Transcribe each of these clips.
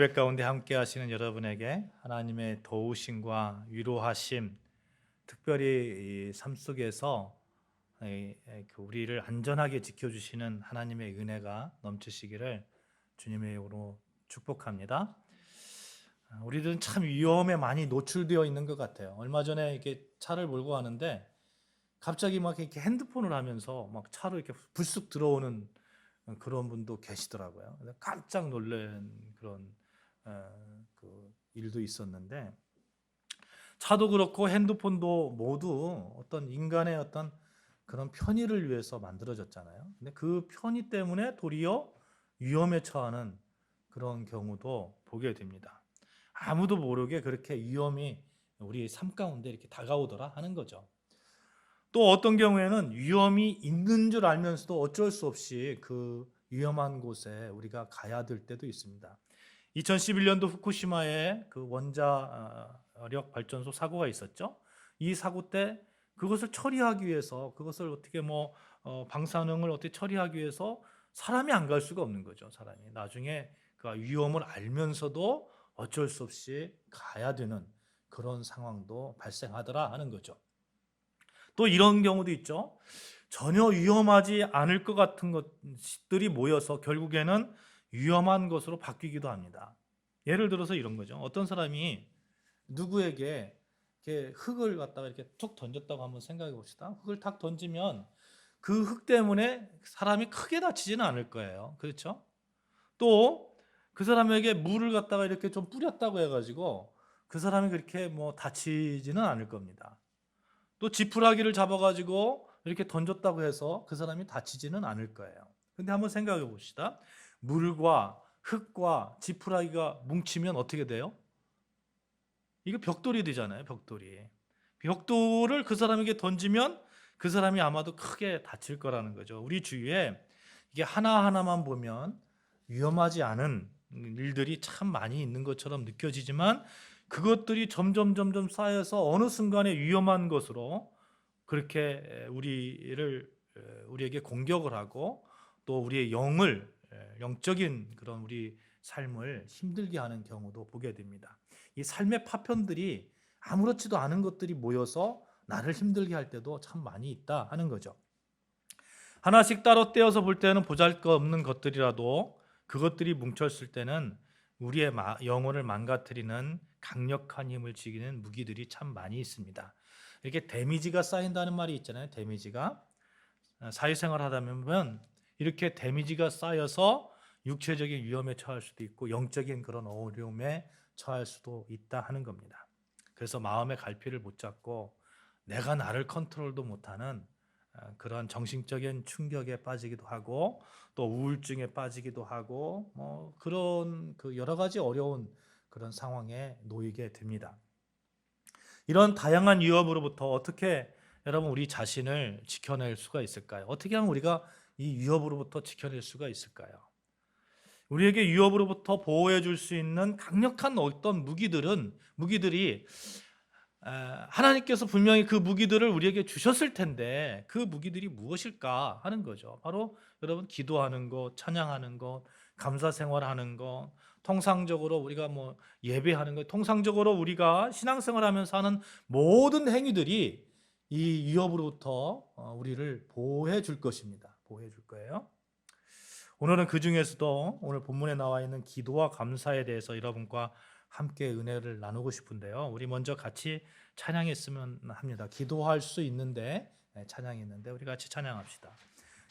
예배 가운데 함께 하시는 여러분에게 하나님의 도우심과 위로하심, 특별히 이 삶 속에서 우리를 안전하게 지켜주시는 하나님의 은혜가 넘치시기를 주님의 이름으로 축복합니다. 우리들은 참 위험에 많이 노출되어 있는 것 같아요. 얼마 전에 이렇게 차를 몰고 가는데 갑자기 막 이렇게 핸드폰을 하면서 막 차로 이렇게 불쑥 들어오는 그런 분도 계시더라고요. 깜짝 놀란 그런 그 일도 있었는데, 차도 그렇고 핸드폰도 모두 어떤 인간의 어떤 그런 편의를 위해서 만들어졌잖아요. 근데 그 편의 때문에 도리어 위험에 처하는 그런 경우도 보게 됩니다. 아무도 모르게 그렇게 위험이 우리 삶 가운데 이렇게 다가오더라 하는 거죠. 또 어떤 경우에는 위험이 있는 줄 알면서도 어쩔 수 없이 그 위험한 곳에 우리가 가야 될 때도 있습니다. 2011년도 후쿠시마에 그 원자력 발전소 사고가 있었죠. 이 사고 때 그것을 처리하기 위해서, 그것을 어떻게 방사능을 어떻게 처리하기 위해서 사람이 안 갈 수가 없는 거죠. 사람이 나중에 그 위험을 알면서도 어쩔 수 없이 가야 되는 그런 상황도 발생하더라 하는 거죠. 또 이런 경우도 있죠. 전혀 위험하지 않을 것 같은 것들이 모여서 결국에는 위험한 것으로 바뀌기도 합니다. 예를 들어서 이런 거죠. 어떤 사람이 누구에게 이렇게 흙을 갖다가 이렇게 툭 던졌다고 한번 생각해 봅시다. 흙을 탁 던지면 그 흙 때문에 사람이 크게 다치지는 않을 거예요. 그렇죠? 또 그 사람에게 물을 갖다가 이렇게 좀 뿌렸다고 해가지고 그 사람이 그렇게 다치지는 않을 겁니다. 또 지푸라기를 잡아가지고 이렇게 던졌다고 해서 그 사람이 다치지는 않을 거예요. 근데 한번 생각해 봅시다. 물과 흙과 지푸라기가 뭉치면 어떻게 돼요? 이거 벽돌이 되잖아요. 벽돌이. 벽돌을 그 사람에게 던지면 그 사람이 아마도 크게 다칠 거라는 거죠. 우리 주위에 이게 하나하나만 보면 위험하지 않은 일들이 참 많이 있는 것처럼 느껴지지만 그것들이 점점 쌓여서 어느 순간에 위험한 것으로 그렇게 우리에게 공격을 하고 또 우리의 영적인 그런 우리 삶을 힘들게 하는 경우도 보게 됩니다. 이 삶의 파편들이 아무렇지도 않은 것들이 모여서 나를 힘들게 할 때도 참 많이 있다 하는 거죠. 하나씩 따로 떼어서 볼 때는 보잘것없는 것들이라도 그것들이 뭉쳤을 때는 우리의 영혼을 망가뜨리는 강력한 힘을 지니는 무기들이 참 많이 있습니다. 이렇게 데미지가 쌓인다는 말이 있잖아요. 데미지가 사회생활 하다 보면 이렇게 데미지가 쌓여서 육체적인 위험에 처할 수도 있고 영적인 그런 어려움에 처할 수도 있다 하는 겁니다. 그래서 마음의 갈피를 못 잡고 내가 나를 컨트롤도 못하는 그런 정신적인 충격에 빠지기도 하고 또 우울증에 빠지기도 하고 그런 그 여러 가지 어려운 그런 상황에 놓이게 됩니다. 이런 다양한 위협으로부터 어떻게 여러분 우리 자신을 지켜낼 수가 있을까요? 어떻게 하면 우리가 이 위협으로부터 지켜낼 수가 있을까요? 우리에게 위협으로부터 보호해 줄 수 있는 강력한 어떤 무기들이 하나님께서 분명히 그 무기들을 우리에게 주셨을 텐데 그 무기들이 무엇일까 하는 거죠. 바로 여러분 기도하는 것, 찬양하는 것, 감사 생활하는 것, 통상적으로 우리가 예배하는 것, 통상적으로 우리가 신앙생활하면서 하는 모든 행위들이 이 위협으로부터 우리를 보호해 줄 것입니다. 보호해 줄 거예요. 오늘은 그 중에서도 오늘 본문에 나와 있는 기도와 감사에 대해서 여러분과 함께 은혜를 나누고 싶은데요. 우리 먼저 같이 찬양했으면 합니다. 기도할 수 있는데, 찬양이 있는데 우리 같이 찬양합시다.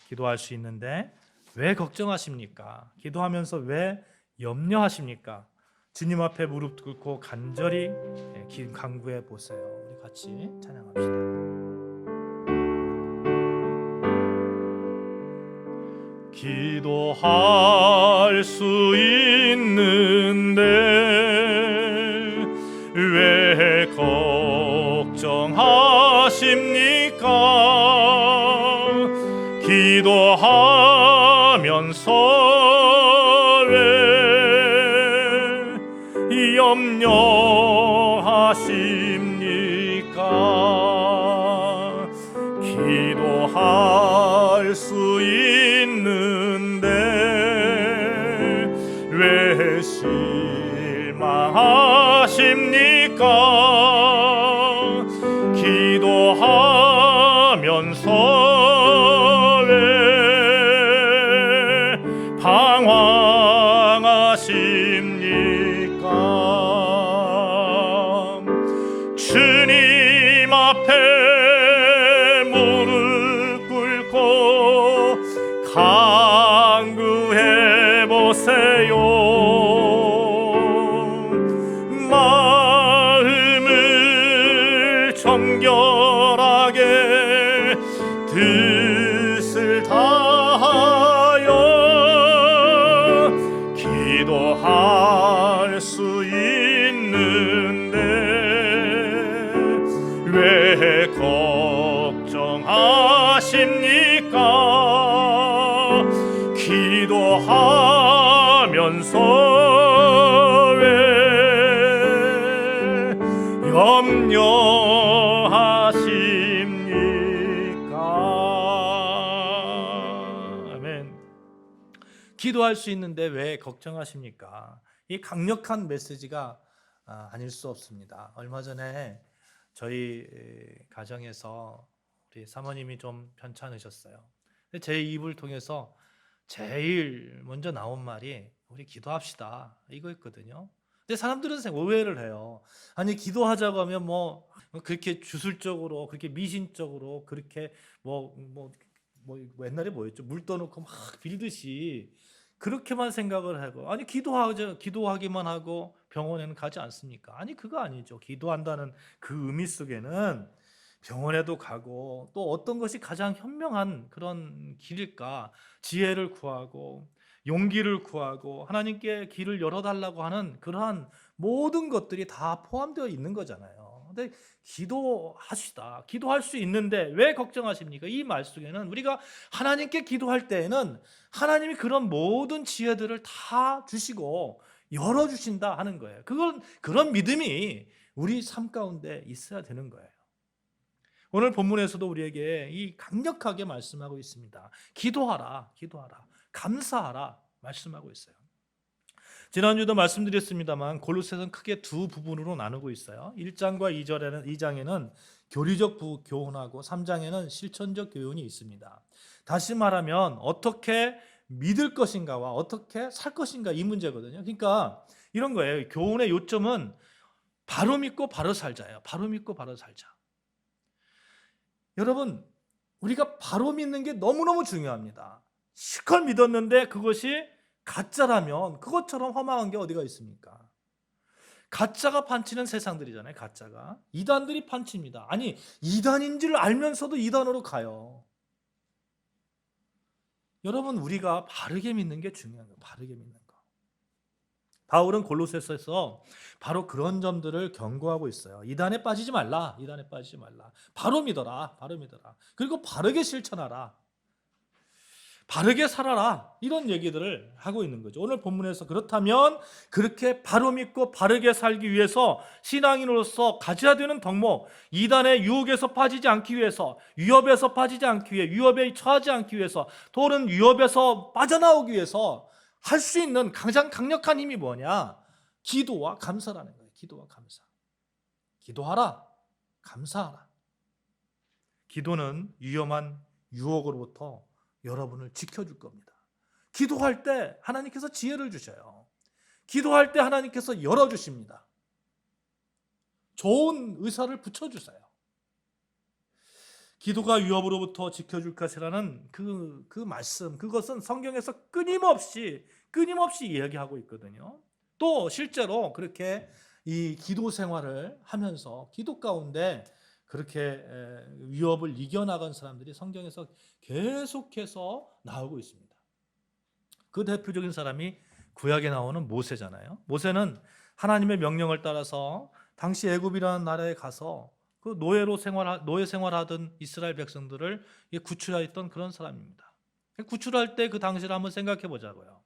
기도할 수 있는데 왜 걱정하십니까? 기도하면서 왜 염려하십니까? 주님 앞에 무릎 꿇고 간절히 간구해 보세요. 우리 같이 찬양합시다. 기도할 수 있는데 왜 걱정하십니까? 기도하면서 왜 염려하십니까? 기도할 수 있는데 왜 왜 방황하십니까? 주님 앞에 무릎 꿇고 간구해 보세요. 마음을 정결하게 뜻을 다하여 기도할 수 있는데 왜 걱정하십니까? 기도하면서 왜 염려하십니까? 아멘. 기도할 수 있는데 왜 걱정하십니까? 이 강력한 메시지가 아닐 수 없습니다. 얼마 전에 저희 가정에서 우리 사모님이 좀 편찮으셨어요. 제 입을 통해서 제일 먼저 나온 말이 우리 기도합시다 이거였거든요. 근데 사람들은 오해를 해요. 아니 기도하자고 하면 뭐 그렇게 주술적으로 그렇게 미신적으로 그렇게 뭐 옛날에 뭐였죠? 물 떠놓고 막 빌듯이 그렇게만 생각을 하고 아니 기도하기만 하고 병원에는 가지 않습니까? 아니 그거 아니죠. 기도한다는 그 의미 속에는 병원에도 가고 또 어떤 것이 가장 현명한 그런 길일까? 지혜를 구하고 용기를 구하고 하나님께 길을 열어달라고 하는 그러한 모든 것들이 다 포함되어 있는 거잖아요. 근데 기도하시다. 기도할 수 있는데 왜 걱정하십니까? 이 말 속에는 우리가 하나님께 기도할 때에는 하나님이 그런 모든 지혜들을 다 주시고 열어주신다 하는 거예요. 그런 믿음이 우리 삶 가운데 있어야 되는 거예요. 오늘 본문에서도 우리에게 이 강력하게 말씀하고 있습니다. 기도하라, 기도하라, 감사하라 말씀하고 있어요. 지난주도 말씀드렸습니다만 골로새서는 크게 두 부분으로 나누고 있어요. 1장과 2장에는 교리적 교훈하고 3장에는 실천적 교훈이 있습니다. 다시 말하면 어떻게 믿을 것인가와 어떻게 살 것인가 이 문제거든요. 그러니까 이런 거예요. 교훈의 요점은 바로 믿고 바로 살자예요. 바로 믿고 바로 살자. 여러분, 우리가 바로 믿는 게 너무너무 중요합니다. 실컷 믿었는데 그것이 가짜라면 그것처럼 허망한 게 어디가 있습니까? 가짜가 판치는 세상들이잖아요. 가짜가. 이단들이 판칩니다. 아니 이단인 줄 알면서도 이단으로 가요. 여러분 우리가 바르게 믿는 게 중요한 거예요. 바르게 믿는 거. 바울은 골로새서에서 바로 그런 점들을 경고하고 있어요. 이단에 빠지지 말라. 이단에 빠지지 말라. 바로 믿어라. 바로 믿어라. 그리고 바르게 실천하라. 바르게 살아라. 이런 얘기들을 하고 있는 거죠. 오늘 본문에서 그렇다면 그렇게 바로 믿고 바르게 살기 위해서 신앙인으로서 가져야 되는 덕목, 이단의 유혹에서 빠지지 않기 위해서, 위협에서 빠지지 않기 위해, 위협에 처하지 않기 위해서, 또는 위협에서 빠져나오기 위해서 할 수 있는 가장 강력한 힘이 뭐냐? 기도와 감사라는 거예요. 기도와 감사. 기도하라. 감사하라. 기도는 위험한 유혹으로부터 여러분을 지켜줄 겁니다. 기도할 때 하나님께서 지혜를 주셔요. 기도할 때 하나님께서 열어주십니다. 좋은 의사를 붙여주세요. 기도가 위협으로부터 지켜줄 것이라는 그 말씀, 그것은 성경에서 끊임없이 이야기하고 있거든요. 또 실제로 그렇게 이 기도 생활을 하면서 기도 가운데 그렇게 위협을 이겨나간 사람들이 성경에서 계속해서 나오고 있습니다. 그 대표적인 사람이 구약에 나오는 모세잖아요. 모세는 하나님의 명령을 따라서 당시 애굽이라는 나라에 가서 그 노예 생활하던 이스라엘 백성들을 구출했던 그런 사람입니다. 구출할 때 그 당시를 한번 생각해 보자고요.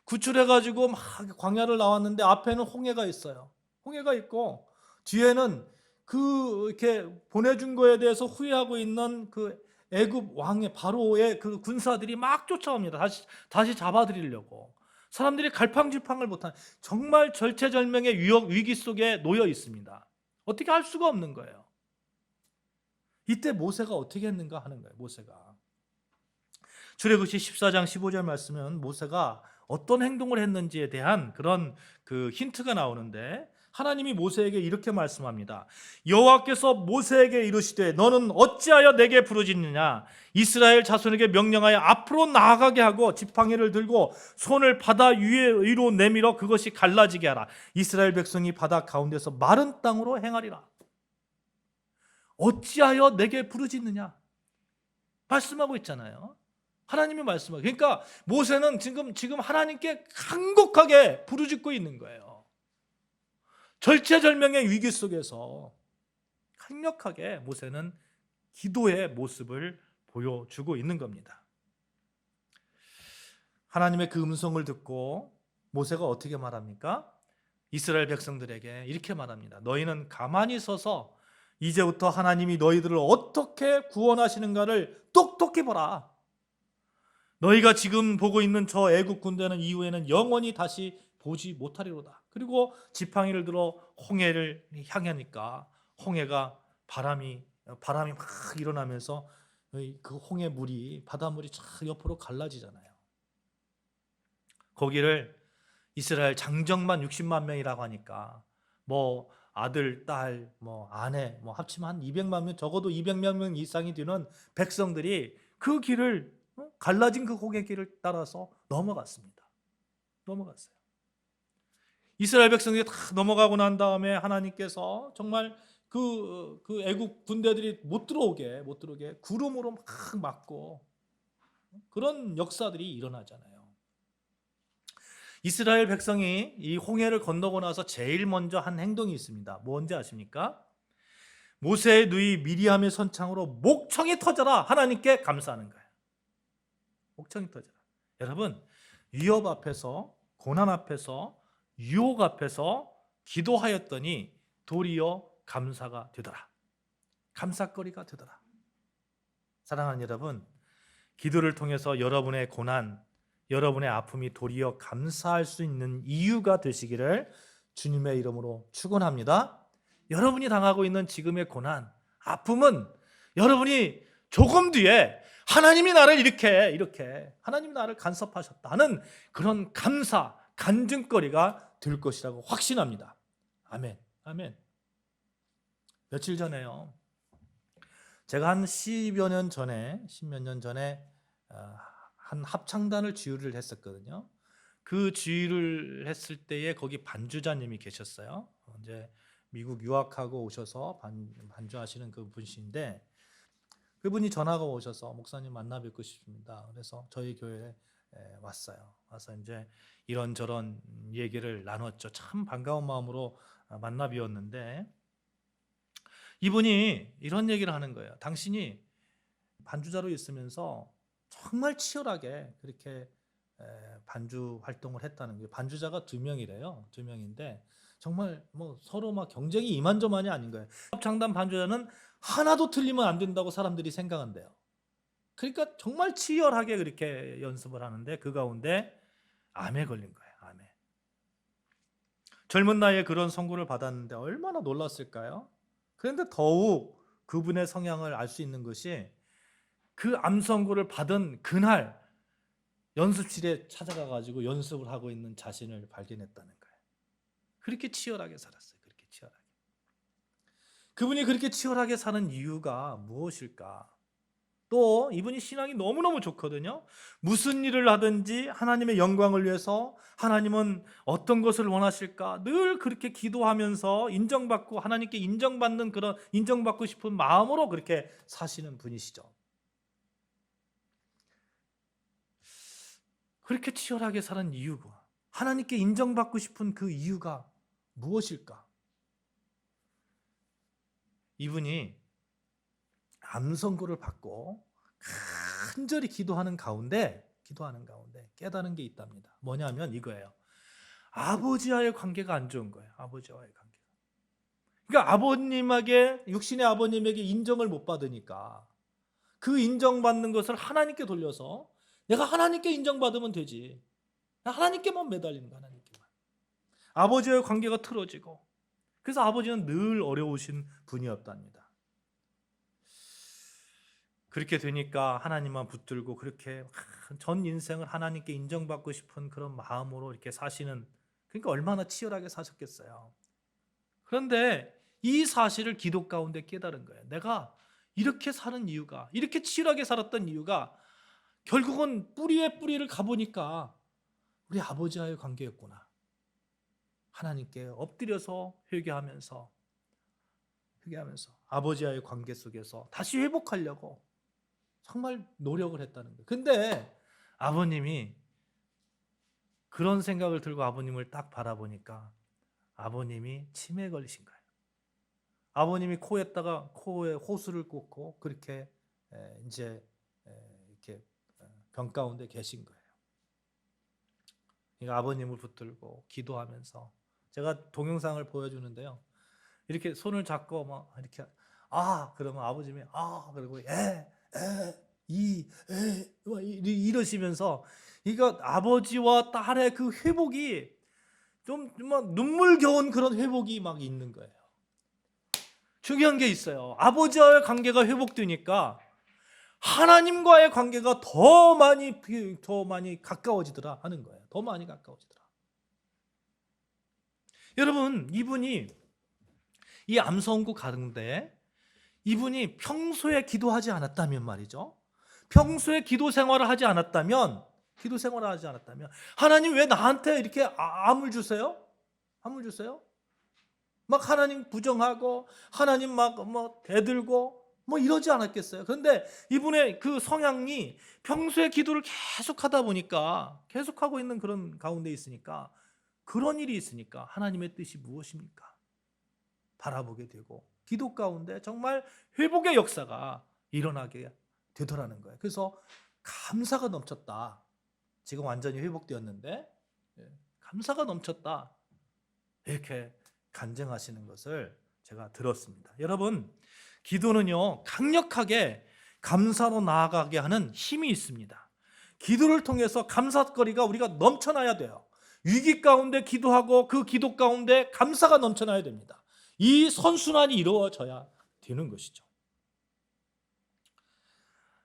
구출해가지고 막 광야를 나왔는데 앞에는 홍해가 있어요. 홍해가 있고 뒤에는 이렇게 보내준 거에 대해서 후회하고 있는 그 애굽 왕의 바로의 그 군사들이 막 쫓아옵니다. 다시 잡아들이려고. 사람들이 갈팡질팡을 못한 정말 절체절명의 위기 속에 놓여 있습니다. 어떻게 할 수가 없는 거예요. 이때 모세가 어떻게 했는가 하는 거예요. 모세가 출애굽기 14장 15절 말씀은 모세가 어떤 행동을 했는지에 대한 그런 그 힌트가 나오는데, 하나님이 모세에게 이렇게 말씀합니다. 여호와께서 모세에게 이르시되 너는 어찌하여 내게 부르짖느냐. 이스라엘 자손에게 명령하여 앞으로 나아가게 하고 지팡이를 들고 손을 바다 위로 내밀어 그것이 갈라지게 하라. 이스라엘 백성이 바다 가운데서 마른 땅으로 행하리라. 어찌하여 내게 부르짖느냐 말씀하고 있잖아요. 하나님이 말씀하고, 그러니까 모세는 지금 하나님께 간곡하게 부르짖고 있는 거예요. 절체절명의 위기 속에서 강력하게 모세는 기도의 모습을 보여주고 있는 겁니다. 하나님의 그 음성을 듣고 모세가 어떻게 말합니까? 이스라엘 백성들에게 이렇게 말합니다. 너희는 가만히 서서 이제부터 하나님이 너희들을 어떻게 구원하시는가를 똑똑히 보라. 너희가 지금 보고 있는 저 애국 군대는 이후에는 영원히 다시 보지 못하리로다. 그리고 지팡이를 들어 홍해를 향하니까 홍해가 바람이 막 일어나면서 그 홍해 물이, 바닷물이 쫙 옆으로 갈라지잖아요. 거기를 이스라엘 장정만 60만 명이라고 하니까 뭐 아들, 딸, 뭐 아내 합치면 한 200만 명, 적어도 200만 명 이상이 되는 백성들이 그 길을, 갈라진 그 홍해 길을 따라서 넘어갔습니다. 넘어갔어요. 이스라엘 백성들이 다 넘어가고 난 다음에 하나님께서 정말 그 애국 군대들이 못 들어오게 구름으로 막 막고, 그런 역사들이 일어나잖아요. 이스라엘 백성이 이 홍해를 건너고 나서 제일 먼저 한 행동이 있습니다. 뭔지 아십니까? 모세의 누이 미리암의 선창으로 목청이 터져라 하나님께 감사하는 거예요. 목청이 터져라. 여러분, 위협 앞에서, 고난 앞에서, 유혹 앞에서 기도하였더니 도리어 감사가 되더라. 감사거리가 되더라. 사랑하는 여러분, 기도를 통해서 여러분의 고난, 여러분의 아픔이 도리어 감사할 수 있는 이유가 되시기를 주님의 이름으로 축원합니다. 여러분이 당하고 있는 지금의 고난, 아픔은 여러분이 조금 뒤에 하나님이 나를 이렇게 하나님이 나를 간섭하셨다 하는 그런 감사, 간증거리가 될 것이라고 확신합니다. 아멘. 아멘. 며칠 전에요, 제가 한 10몇 년 전에 한 합창단을 지휘를 했었거든요. 그 지휘를 했을 때에 거기 반주자님이 계셨어요. 이제 미국 유학하고 오셔서 반주하시는 그 분이신데, 그분이 전화가 오셔서 목사님 만나 뵙고 싶습니다. 그래서 저희 교회에 왔어요. 와서 이제 이런저런 얘기를 나눴죠. 참 반가운 마음으로 만나 뵈었는데, 이분이 이런 얘기를 하는 거예요. 당신이 반주자로 있으면서 정말 치열하게 그렇게 반주 활동을 했다는 거예요. 반주자가 2명이래요. 2명인데 정말 뭐 서로 막 경쟁이 이만저만이 아닌 거예요. 합창단 반주자는 하나도 틀리면 안 된다고 사람들이 생각한대요. 그러니까 정말 치열하게 그렇게 연습을 하는데 그 가운데 암에 걸린 거예요. 암에. 젊은 나이에 그런 선고를 받았는데 얼마나 놀랐을까요? 그런데 더욱 그분의 성향을 알 수 있는 것이, 그 암 선고를 받은 그날 연습실에 찾아가 가지고 연습을 하고 있는 자신을 발견했다는 거예요. 그렇게 치열하게 살았어요. 그렇게 치열하게. 그분이 그렇게 치열하게 사는 이유가 무엇일까? 또 이분이 신앙이 너무너무 좋거든요. 무슨 일을 하든지 하나님의 영광을 위해서, 하나님은 어떤 것을 원하실까 늘 그렇게 기도하면서 인정받고 하나님께 인정받는, 그런 인정받고 싶은 마음으로 그렇게 사시는 분이시죠. 그렇게 치열하게 사는 이유가, 하나님께 인정받고 싶은 그 이유가 무엇일까? 이분이 암 선고를 받고 간절히 기도하는 가운데 깨달은 게 있답니다. 뭐냐면 이거예요. 아버지와의 관계가 안 좋은 거예요. 아버지와의 관계가. 그러니까 아버님에게, 육신의 아버님에게 인정을 못 받으니까 그 인정받는 것을 하나님께 돌려서 내가 하나님께 인정받으면 되지. 하나님께만 매달리는 거야. 하나님께만. 아버지와의 관계가 틀어지고, 그래서 아버지는 늘 어려우신 분이었답니다. 그렇게 되니까 하나님만 붙들고 그렇게 전 인생을 하나님께 인정받고 싶은 그런 마음으로 이렇게 사시는, 그러니까 얼마나 치열하게 사셨겠어요. 그런데 이 사실을 기도 가운데 깨달은 거예요. 내가 이렇게 사는 이유가, 이렇게 치열하게 살았던 이유가 결국은 뿌리에 뿌리를 가보니까 우리 아버지와의 관계였구나. 하나님께 엎드려서 회개하면서 아버지와의 관계 속에서 다시 회복하려고 정말 노력을 했다는 거예요. 근데 아버님이 그런 생각을 들고 아버님을 딱 바라보니까 아버님이 치매에 걸리신 거예요. 아버님이 코에 호수를 꽂고 그렇게 이제 이렇게 병 가운데 계신 거예요. 그러니까 아버님을 붙들고 기도하면서, 제가 동영상을 보여주는데요. 이렇게 손을 잡고 막 이렇게 그러면 아버님이 그리고 이러시면서, 이거 아버지와 딸의 그 회복이 좀 눈물겨운 그런 회복이 막 있는 거예요. 중요한 게 있어요. 아버지와의 관계가 회복되니까 하나님과의 관계가 더 많이 가까워지더라 하는 거예요. 더 많이 가까워지더라. 여러분, 이분이 이 암성구 가운데 이분이 평소에 기도하지 않았다면 말이죠. 평소에 기도 생활을 하지 않았다면 하나님 왜 나한테 이렇게 암을 주세요? 암을 주세요? 막 하나님 부정하고 하나님 막 대들고 이러지 않았겠어요? 그런데 이분의 그 성향이 평소에 기도를 계속 하다 보니까, 계속하고 있는 그런 가운데 있으니까, 그런 일이 있으니까 하나님의 뜻이 무엇입니까? 바라보게 되고 기도 가운데 정말 회복의 역사가 일어나게 되더라는 거예요. 그래서 감사가 넘쳤다. 지금 완전히 회복되었는데 감사가 넘쳤다. 이렇게 간증하시는 것을 제가 들었습니다. 여러분, 기도는요, 강력하게 감사로 나아가게 하는 힘이 있습니다. 기도를 통해서 감사거리가 우리가 넘쳐나야 돼요. 위기 가운데 기도하고 그 기도 가운데 감사가 넘쳐나야 됩니다. 이 선순환이 이루어져야 되는 것이죠.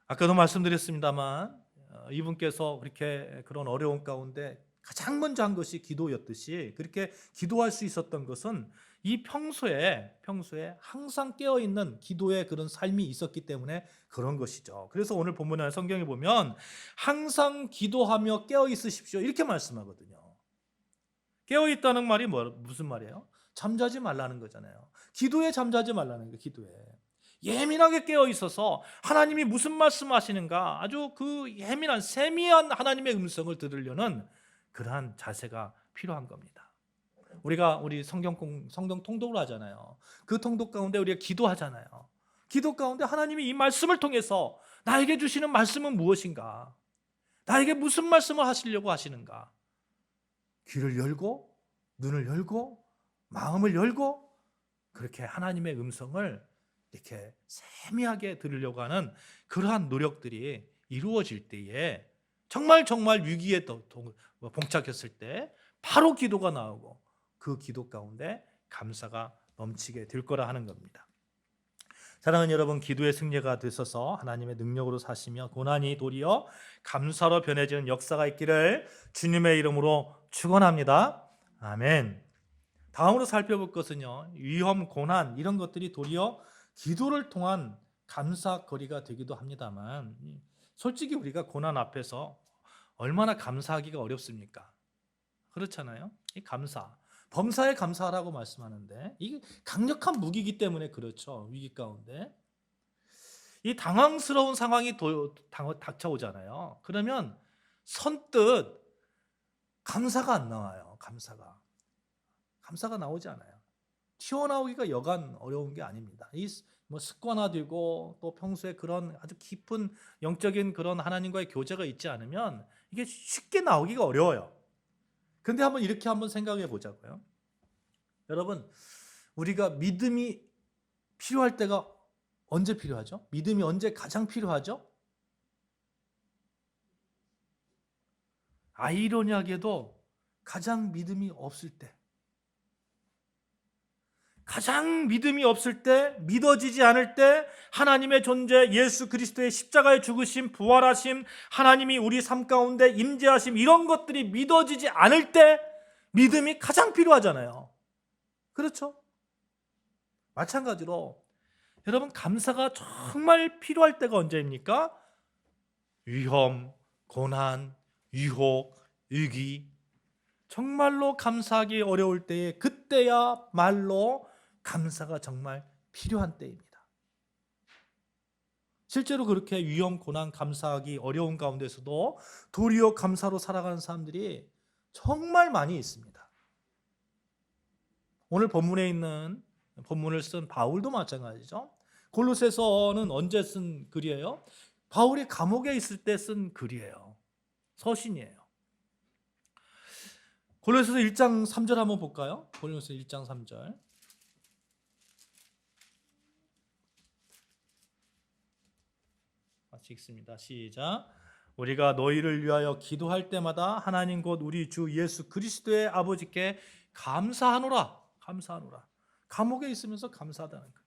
아까도 말씀드렸습니다만 이분께서 그렇게 그런 어려운 가운데 가장 먼저 한 것이 기도였듯이, 그렇게 기도할 수 있었던 것은 이 평소에 항상 깨어있는 기도의 그런 삶이 있었기 때문에 그런 것이죠. 그래서 오늘 본문에 성경에 보면 항상 기도하며 깨어있으십시오 이렇게 말씀하거든요. 깨어있다는 말이 무슨 말이에요? 잠자지 말라는 거잖아요. 기도에 잠자지 말라는 거예요. 기도에 예민하게 깨어 있어서 하나님이 무슨 말씀하시는가 아주 그 예민한 세미한 하나님의 음성을 들으려는 그러한 자세가 필요한 겁니다. 우리 성경 통독을 하잖아요. 그 통독 가운데 우리가 기도하잖아요. 기도 가운데 하나님이 이 말씀을 통해서 나에게 주시는 말씀은 무엇인가? 나에게 무슨 말씀을 하시려고 하시는가? 귀를 열고 눈을 열고 마음을 열고 그렇게 하나님의 음성을 이렇게 세미하게 들으려고 하는 그러한 노력들이 이루어질 때에 정말 위기에 봉착했을 때 바로 기도가 나오고 그 기도 가운데 감사가 넘치게 될 거라 하는 겁니다. 사랑하는 여러분, 기도의 승리가 되셔서 하나님의 능력으로 사시며 고난이 도리어 감사로 변해지는 역사가 있기를 주님의 이름으로 축원합니다. 아멘. 다음으로 살펴볼 것은요, 위험, 고난 이런 것들이 도리어 기도를 통한 감사거리가 되기도 합니다만, 솔직히 우리가 고난 앞에서 얼마나 감사하기가 어렵습니까? 그렇잖아요. 이 감사, 범사에 감사하라고 말씀하는데 이게 강력한 무기이기 때문에 그렇죠. 위기 가운데 이 당황스러운 상황이 닥쳐오잖아요. 그러면 선뜻 감사가 안 나와요. 감사가 나오지 않아요. 튀어나오기가 여간 어려운 게 아닙니다. 이 습관화되고 또 평소에 그런 아주 깊은 영적인 그런 하나님과의 교제가 있지 않으면 이게 쉽게 나오기가 어려워요. 근데 이렇게 생각해 보자고요. 여러분, 우리가 믿음이 필요할 때가 언제 필요하죠? 믿음이 언제 가장 필요하죠? 아이러니하게도 가장 믿음이 없을 때, 가장 믿음이 없을 때, 믿어지지 않을 때, 하나님의 존재, 예수 그리스도의 십자가의 죽으심, 부활하심, 하나님이 우리 삶 가운데 임재하심, 이런 것들이 믿어지지 않을 때 믿음이 가장 필요하잖아요. 그렇죠? 마찬가지로 여러분, 감사가 정말 필요할 때가 언제입니까? 위험, 고난, 유혹, 위기, 정말로 감사하기 어려울 때에, 그때야말로 감사가 정말 필요한 때입니다. 실제로 그렇게 위험, 고난, 감사하기 어려운 가운데서도 도리어 감사로 살아가는 사람들이 정말 많이 있습니다. 오늘 본문에 있는, 본문을 쓴 바울도 마찬가지죠. 골로새서는 언제 쓴 글이에요? 바울이 감옥에 있을 때 쓴 글이에요. 서신이에요. 골로새서 1장 3절 한번 볼까요? 골로새서 1장 3절. 같이 읽습니다. 시작. 우리가 너희를 위하여 기도할 때마다 하나님 곧 우리 주 예수 그리스도의 아버지께 감사하노라. 감사하노라. 감옥에 있으면서 감사하다는 거예요.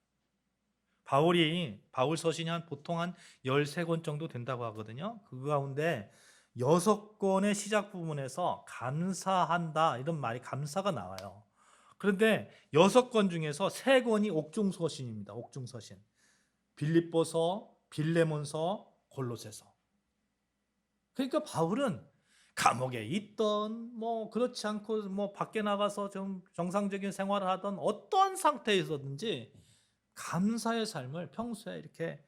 바울 서신이 보통 한 13권 정도 된다고 하거든요. 그 가운데 6권의 시작 부분에서 감사한다 이런 말이, 감사가 나와요. 그런데 6권 중에서 3권이 옥중서신입니다. 옥중서신. 빌립보서, 빌레몬서, 골로새서. 그러니까 바울은 감옥에 있던, 그렇지 않고 밖에 나가서 좀 정상적인 생활을 하던 어떤 상태에서든지 감사의 삶을 평소에 이렇게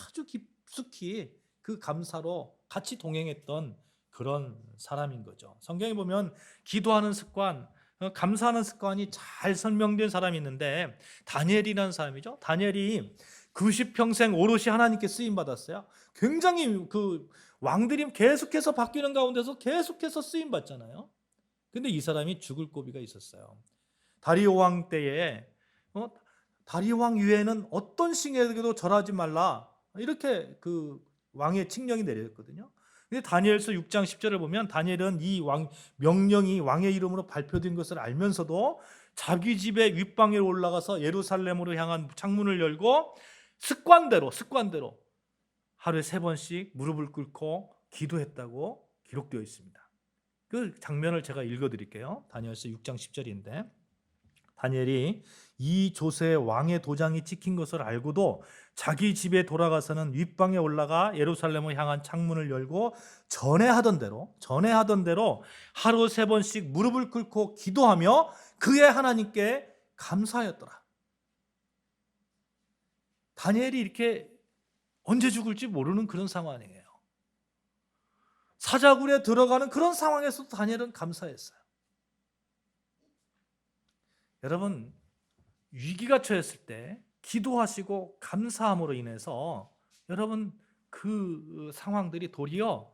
아주 깊숙이 그 감사로 같이 동행했던 그런 사람인 거죠. 성경에 보면 기도하는 습관, 감사하는 습관이 잘 설명된 사람이 있는데, 다니엘이라는 사람이죠. 다니엘이 90평생 오롯이 하나님께 쓰임 받았어요. 굉장히 왕들이 계속해서 바뀌는 가운데서 계속해서 쓰임 받잖아요. 근데 이 사람이 죽을 고비가 있었어요. 다리오 왕 때에 다리오 왕 위에는 어떤 신에게도 절하지 말라, 이렇게 왕의 칙령이 내렸거든요. 근데 다니엘서 6장 10절을 보면, 다니엘은 이 명령이 왕의 이름으로 발표된 것을 알면서도 자기 집의 윗방에 올라가서 예루살렘으로 향한 창문을 열고 습관대로 하루에 3번씩 무릎을 꿇고 기도했다고 기록되어 있습니다. 그 장면을 제가 읽어드릴게요. 다니엘서 6장 10절인데, 다니엘이 이 조세의 왕의 도장이 찍힌 것을 알고도 자기 집에 돌아가서는 윗방에 올라가 예루살렘을 향한 창문을 열고 전에 하던 대로 하루 3번씩 무릎을 꿇고 기도하며 그의 하나님께 감사하였더라. 다니엘이 이렇게 언제 죽을지 모르는 그런 상황이에요. 사자굴에 들어가는 그런 상황에서도 다니엘은 감사했어요. 여러분, 위기가 처했을 때 기도하시고 감사함으로 인해서 여러분, 그 상황들이 도리어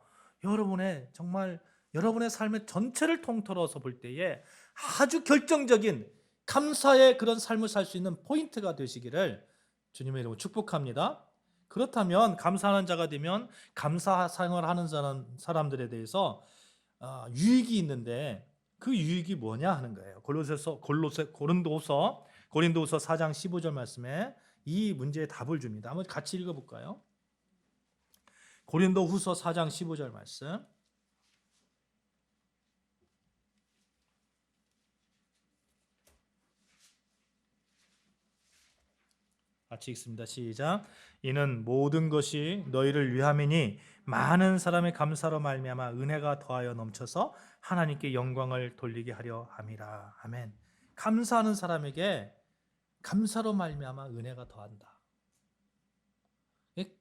정말 여러분의 삶의 전체를 통틀어서 볼 때에 아주 결정적인 감사의 그런 삶을 살 수 있는 포인트가 되시기를 주님의 이름으로 축복합니다. 그렇다면 감사하는 자가 되면 감사 생활하는 사람들에 대해서 유익이 있는데, 그 유익이 뭐냐 하는 거예요. 고린도후서 4장 15절 말씀에 이 문제의 답을 줍니다. 한번 같이 읽어볼까요? 고린도후서 4장 15절 말씀. 같이 읽습니다. 시작. 이는 모든 것이 너희를 위함이니 많은 사람의 감사로 말미암아 은혜가 더하여 넘쳐서 하나님께 영광을 돌리게 하려 함이라. 아멘. 감사하는 사람에게 감사로 말미암아 은혜가 더한다.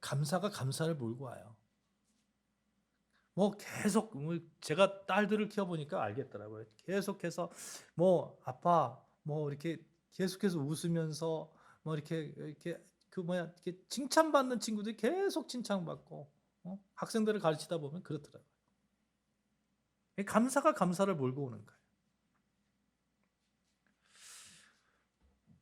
감사가 감사를 몰고 와요. 계속 제가 딸들을 키워보니까 알겠더라고요. 계속해서 아빠 이렇게 계속해서 웃으면서 이렇게 칭찬받는 친구들이 계속 칭찬받고, 학생들을 가르치다 보면 그렇더라고요. 감사가 감사를 몰고 오는 거예요.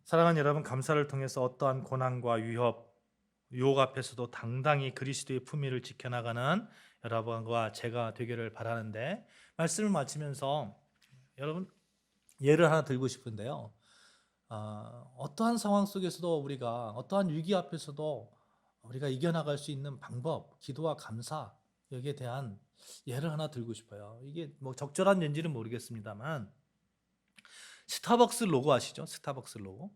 사랑하는 여러분, 감사를 통해서 어떠한 고난과 유혹 앞에서도 당당히 그리스도의 품위를 지켜나가는 여러분과 제가 되기를 바라는데, 말씀을 마치면서 여러분 예를 하나 들고 싶은데요. 어떠한 상황 속에서도 우리가 어떠한 위기 앞에서도 우리가 이겨나갈 수 있는 방법, 기도와 감사, 여기에 대한 예를 하나 들고 싶어요. 이게 뭐 적절한 예인지는 모르겠습니다만, 스타벅스 로고 아시죠? 스타벅스 로고.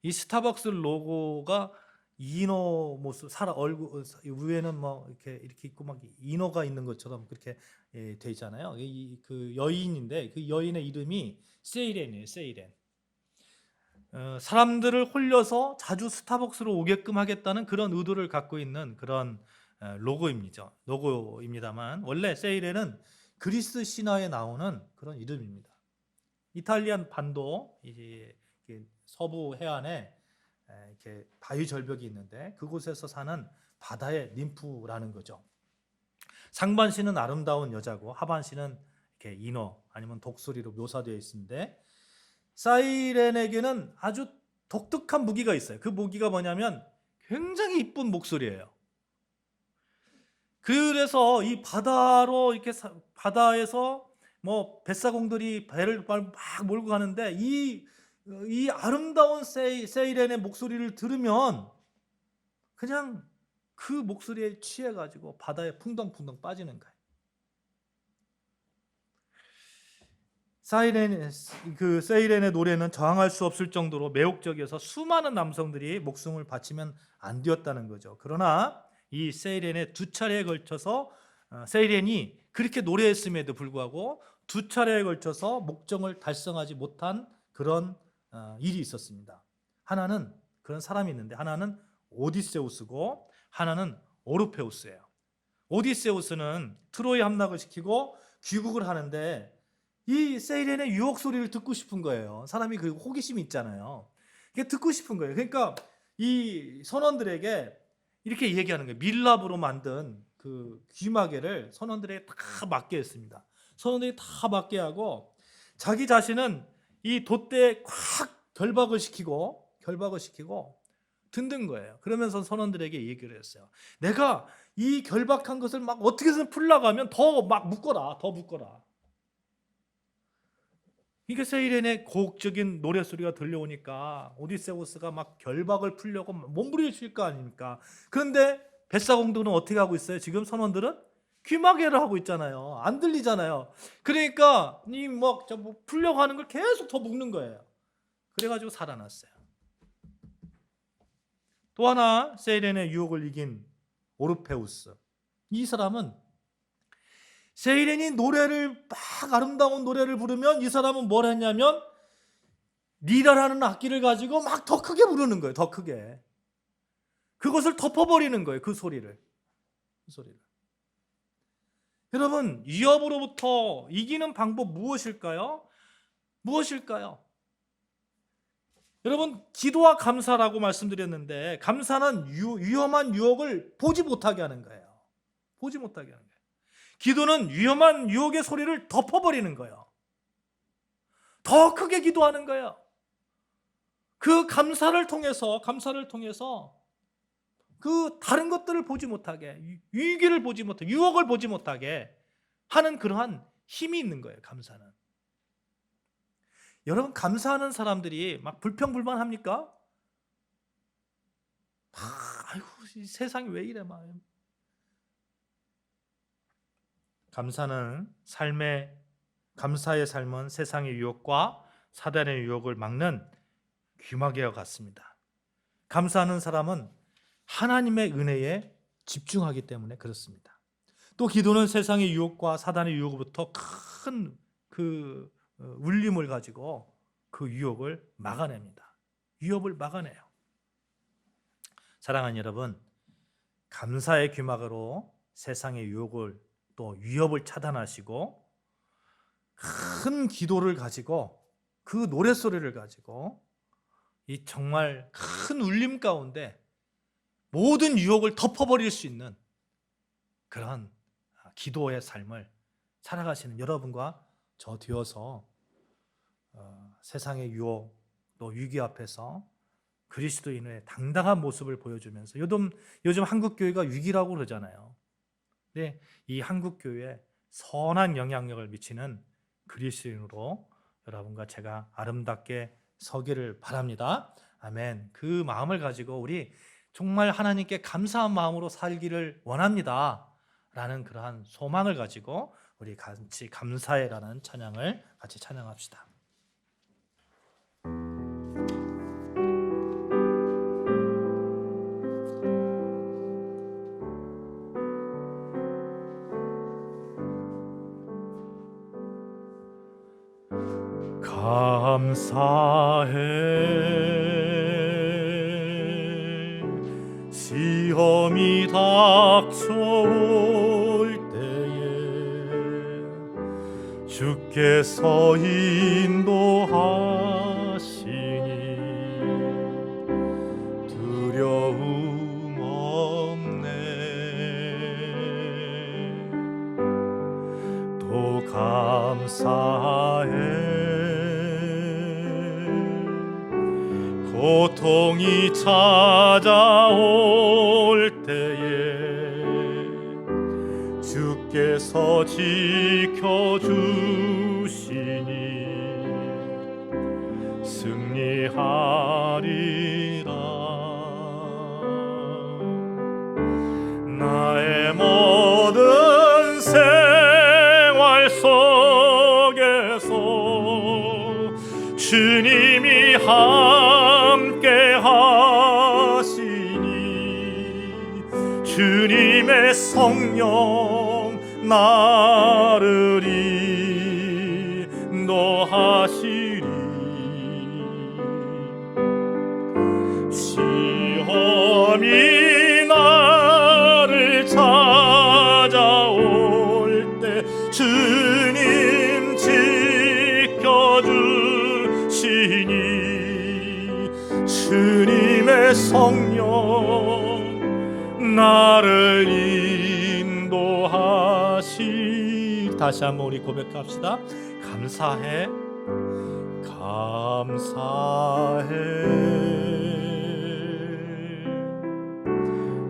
이 스타벅스 로고가 인어 모습, 얼굴 위에는 뭐 이렇게 있고 막 인어가 있는 것처럼 그렇게 돼 있잖아요. 그 여인인데 그 여인의 이름이 세이렌이에요. 세이렌. 사람들을 홀려서 자주 스타벅스로 오게끔 하겠다는 그런 의도를 갖고 있는 그런 로고입니다만, 원래 세이렌은 그리스 신화에 나오는 그런 이름입니다. 이탈리안 반도 이제 서부 해안에 이렇게 바위 절벽이 있는데 그곳에서 사는 바다의 ним프라는 거죠. 상반신은 아름다운 여자고 하반신은 이렇게 인어 아니면 독수리로 묘사되어 있는데, 사이렌에게는 아주 독특한 무기가 있어요. 그 무기가 뭐냐면 굉장히 이쁜 목소리예요. 그래서 이 바다로 이렇게 바다에서 뭐 뱃사공들이 배를 막 몰고 가는데 이 아름다운 세이렌의 목소리를 들으면 그냥 그 목소리에 취해 가지고 바다에 풍덩풍덩 빠지는 거예요. 세이렌의 노래는 저항할 수 없을 정도로 매혹적이어서 수많은 남성들이 목숨을 바치면 안 되었다는 거죠. 그러나 이 세이렌의 두 차례에 걸쳐서 세이렌이 그렇게 노래했음에도 불구하고 두 차례에 걸쳐서 목적을 달성하지 못한 그런 일이 있었습니다. 하나는 그런 사람이 있는데, 하나는 오디세우스고 하나는 오르페우스예요. 오디세우스는 트로이 함락을 시키고 귀국을 하는데 이 세이렌의 유혹 소리를 듣고 싶은 거예요. 사람이 그 호기심이 있잖아요. 이게 듣고 싶은 거예요. 그러니까 이 선원들에게 이렇게 얘기하는 거예요. 밀랍으로 만든 그 귀마개를 선원들에게 다 맡게 했습니다. 선원들이 다 맡게 하고 자기 자신은 이 돛대에 콱 결박을 시키고 든든 거예요. 그러면서 선원들에게 얘기를 했어요. 내가 이 결박한 것을 막 어떻게 해서 풀려고 하면 더 막 묶어라. 이게 세이렌의 고혹적인 노래소리가 들려오니까 오디세우스가 막 결박을 풀려고 몸부림칠 거 아닙니까? 그런데 뱃사공들은 어떻게 하고 있어요? 지금 선원들은 귀마개를 하고 있잖아요. 안 들리잖아요. 그러니까 뭐 풀려고 하는 걸 계속 더 묶는 거예요. 그래가지고 살아났어요. 또 하나 세이렌의 유혹을 이긴 오르페우스. 이 사람은 세이렌이 노래를 막 아름다운 노래를 부르면 이 사람은 뭘 했냐면 리라라는 악기를 가지고 막 더 크게 부르는 거예요. 더 크게. 그것을 덮어버리는 거예요. 그 소리를. 여러분, 위협으로부터 이기는 방법 무엇일까요? 여러분, 기도와 감사라고 말씀드렸는데, 감사는 위험한 유혹을 보지 못하게 하는 거예요. 기도는 위험한 유혹의 소리를 덮어버리는 거예요. 더 크게 기도하는 거예요. 그 감사를 통해서 그 다른 것들을 보지 못하게, 위기를 보지 못하게, 유혹을 보지 못하게 하는 그러한 힘이 있는 거예요. 감사는. 여러분, 감사하는 사람들이 막 불평불만합니까? 아이고, 이 세상이 왜 이래 막. 감사의 삶은 세상의 유혹과 사단의 유혹을 막는 귀마개와 같습니다. 감사하는 사람은 하나님의 은혜에 집중하기 때문에 그렇습니다. 또 기도는 세상의 유혹과 사단의 유혹으로부터 큰 그 울림을 가지고 그 유혹을 막아냅니다. 위협을 막아내요. 사랑하는 여러분, 감사의 귀마개로 세상의 유혹을 또 위협을 차단하시고 큰 기도를 가지고 그 노랫소리를 가지고 이 정말 큰 울림 가운데 모든 유혹을 덮어버릴 수 있는 그런 기도의 삶을 살아가시는 여러분과 저 되어서 세상의 유혹 또 위기 앞에서 그리스도인의 당당한 모습을 보여주면서 요즘 한국교회가 위기라고 그러잖아요. 근데 이 한국교회에 선한 영향력을 미치는 그리스도인으로 여러분과 제가 아름답게 서기를 바랍니다. 아멘. 그 마음을 가지고 우리 정말 하나님께 감사한 마음으로 살기를 원합니다 라는 그러한 소망을 가지고 우리 같이 감사해라는 찬양을 같이 찬양합시다. 감사해 시험이 닥쳐올 때에 주께서 인도하시니 두려움 없네. 또 감사해 고통이 찾아올 때에 주께서 지켜주시니 승리하리라. 나의 모든 생활 속에서 주님이 함께 하시니 주님의 성령 나를 인도하시리. 시험이 나를 찾아올 때 주님 지켜주시니 주님의 성령 나를 인도하시. 다시 한번 우리 고백합시다. 감사해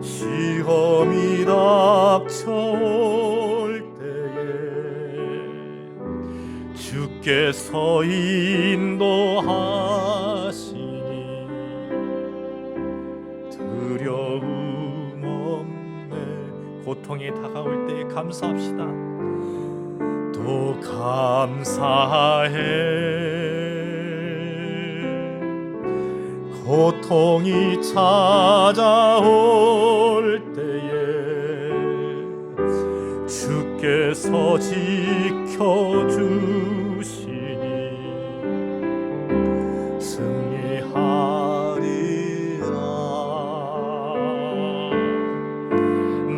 시험이 닥쳐올 때에 주께서 인도하시니 두려움 없네. 고통이 다가올 때에 감사합시다. 또 감사해 고통이 찾아올 때에 주께서 지켜주시니 승리하리라.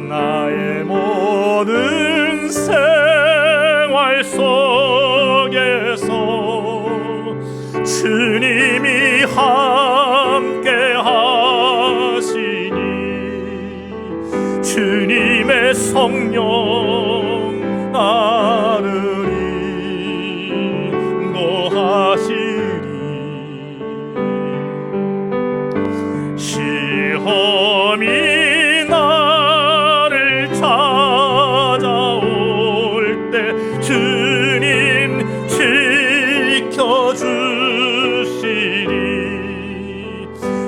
나의 모든 생활 속에서 주님이 함께 하시니 주님의 성령 나를 인도하시리. 시험이 나를 찾아올 때 주님 지켜주시니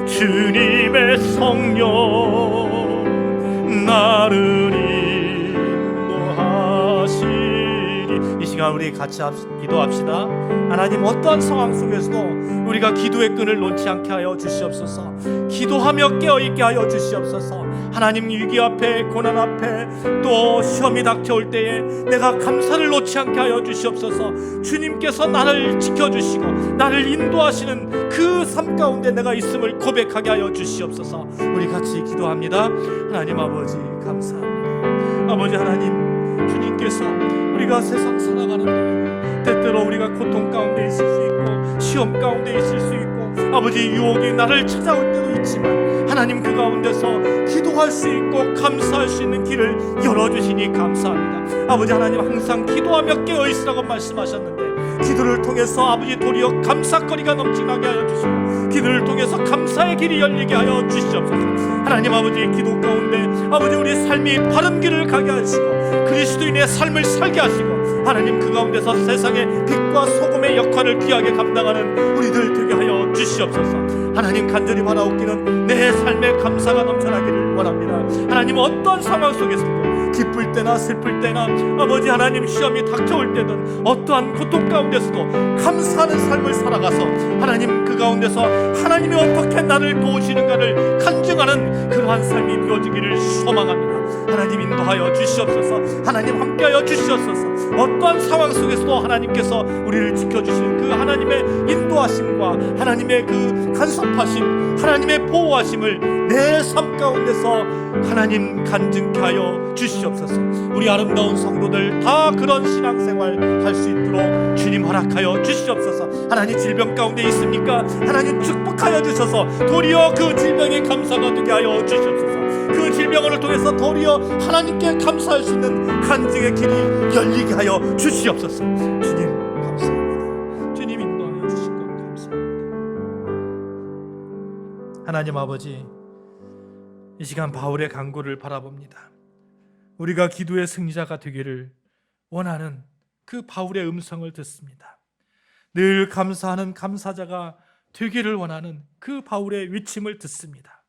주님의 성령 나를 인도하시리. 이 시간 우리 같이 기도합시다. 하나님, 어떠한 상황 속에서도 우리가 기도의 끈을 놓지 않게 하여 주시옵소서. 기도하며 깨어있게 하여 주시옵소서. 하나님, 위기 앞에 고난 앞에 또 시험이 닥쳐올 때에 내가 감사를 놓지 않게 하여 주시옵소서. 주님께서 나를 지켜주시고 나를 인도하시는 그 삶 가운데 내가 있음을 고백하게 하여 주시옵소서. 우리 같이 기도합니다. 하나님 아버지 감사합니다. 아버지 하나님, 주님께서 우리가 세상 살아가는데 때때로 우리가 고통 가운데 있을 수 있고 시험 가운데 있을 수 있고 아버지 유혹이 나를 찾아올 때도 있지만 하나님, 그 가운데서 기도할 수 있고 감사할 수 있는 길을 열어주시니 감사합니다. 아버지 하나님, 항상 기도하며 깨어있으라고 말씀하셨는데 기도를 통해서 아버지 도리어 감사거리가 넘치나게 하여 주시고 기도를 통해서 감사의 길이 열리게 하여 주시옵소서. 하나님 아버지, 기도 가운데 아버지 우리 삶이 바른 길을 가게 하시고 그리스도인의 삶을 살게 하시고 하나님 그 가운데서 세상의 빛과 소금의 역할을 귀하게 감당하는 우리들 되게 하여 주시옵소서. 하나님 간절히 바라옵기는 내 삶에 감사가 넘쳐나기를 원합니다. 하나님 어떤 상황 속에서도 기쁠 때나 슬플 때나 아버지 하나님 시험이 닥쳐올 때든 어떠한 고통 가운데서도 감사하는 삶을 살아가서 하나님 그 가운데서 하나님이 어떻게 나를 도우시는가를 간증하는 그러한 삶이 되어지기를 소망합니다. 하나님 인도하여 주시옵소서. 하나님 함께하여 주시옵소서. 어떠한 상황 속에서도 하나님께서 우리를 지켜주시는 그 하나님의 인도하심과 하나님의 그 간섭하심, 하나님의 보호하심을 내 삶 가운데서 하나님 간증케 하여 주시옵소서. 우리 아름다운 성도들 다 그런 신앙생활 할 수 있도록 주님 허락하여 주시옵소서. 하나님 질병 가운데 있습니까? 하나님 축복하여 주셔서 도리어 그 질병에 감사가 되게 하여 주시옵소서. 그 질병을 통해서 도리어 하나님께 감사할 수 있는 간증의 길이 열리게 하여 주시옵소서. 주님 감사합니다. 주님 인도하여 주신 것 감사합니다. 하나님 아버지, 이 시간 바울의 간구를 바라봅니다. 우리가 기도의 승리자가 되기를 원하는 그 바울의 음성을 듣습니다. 늘 감사하는 감사자가 되기를 원하는 그 바울의 위침을 듣습니다.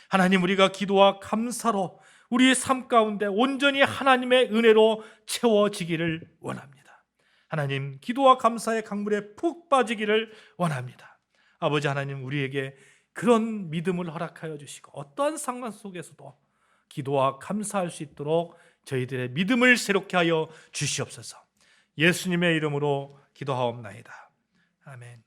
하나님, 우리가 기도와 감사로 우리의 삶 가운데 온전히 하나님의 은혜로 채워지기를 원합니다. 하나님, 기도와 감사의 강물에 푹 빠지기를 원합니다. 아버지 하나님, 우리에게 그런 믿음을 허락하여 주시고 어떠한 상황 속에서도 기도와 감사할 수 있도록 저희들의 믿음을 새롭게 하여 주시옵소서. 예수님의 이름으로 기도하옵나이다. 아멘.